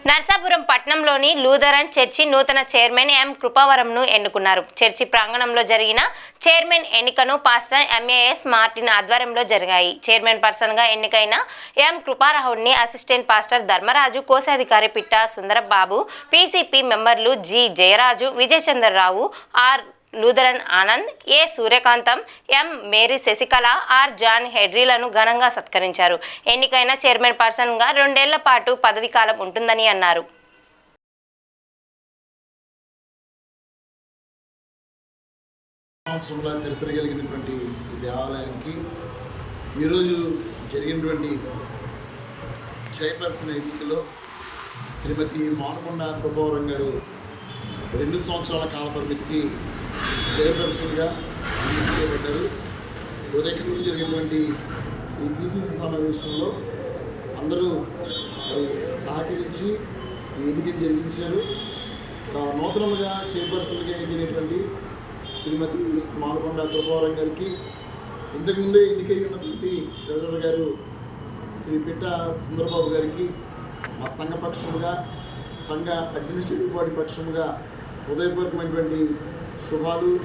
నర్సాపురం పట్టణంలోని Lutheran church నూతన chairman M కృపావరంను ఎన్నుకున్నారు. చర్చి ప్రాంగణంలో జరిగిన చైర్మన్ ఎన్నికను పాస్టర్ ఎంఏఎస్ మార్టిన్ ఆధ్వర్యంలో జరిగాయి. చైర్మన్ పర్సన్ గా ఎన్నికైన ఎం కృపారావుని అసిస్టెంట్ పాస్టర్ ధర్మరాజు, కోశాధికారి పిట్ట సుందరబాబు, పీసీపీ మెంబర్లు G Jayaraju, Vijayachandrarao, R Lutheran Anand, A Suryakantham, M Mary Sasikala, R John హెడ్రీలను ఘనంగా సత్కరించారు. ఎన్నికైన చైర్మన్ పర్సన్ గా 2 ఏళ్ల పాటు పదవీ కాలం ఉంటుందని అన్నారు. చరిత్ర కలిగినటువంటి ఈ దేవాలయానికి ఈరోజు జరిగినటువంటి చైర్పర్సన్ ఎన్నికలో శ్రీమతి మానకొండ కృపావరం గారు 2 సంవత్సరాల కాల పరిమితికి చైర్పర్సన్గా నియమించబడ్డారు. ఉదయం జరిగినటువంటి ఈ పిసిసి సమావేశంలో అందరూ సహకరించి ఈ ఎన్నికలు జరిగించారు. నూతనంగా చైర్పర్సన్గా ఎన్నికైనటువంటి శ్రీమతి మానకొండ కృపావరం గారికి, ఇంతకుముందే ఎన్నికై ఉన్నటువంటి ట్రెజరర్ గారు శ్రీ పిట్ట సుందరబాబు గారికి మా సంఘ పక్షముగా, సంఘ అడ్మినిస్ట్రేటివ్ బాడీ పక్షముగా హృదయపూర్వకమైనటువంటి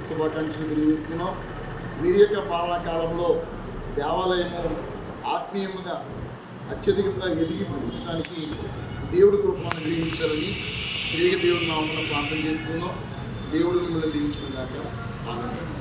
శుభాకాంక్షలు తెలియజేస్తున్నాం. వీరి యొక్క పాలనా కాలంలో దేవాలయము ఆత్మీయంగా అత్యధికంగా ఎదిగి ఉంచడానికి దేవుడి కృపను గ్రహించాలని దేవుడి నామమున ప్రార్థన చేస్తున్నాం. దేవుడు మిమ్మల్ని దీవించును గాక. ఆమేన్.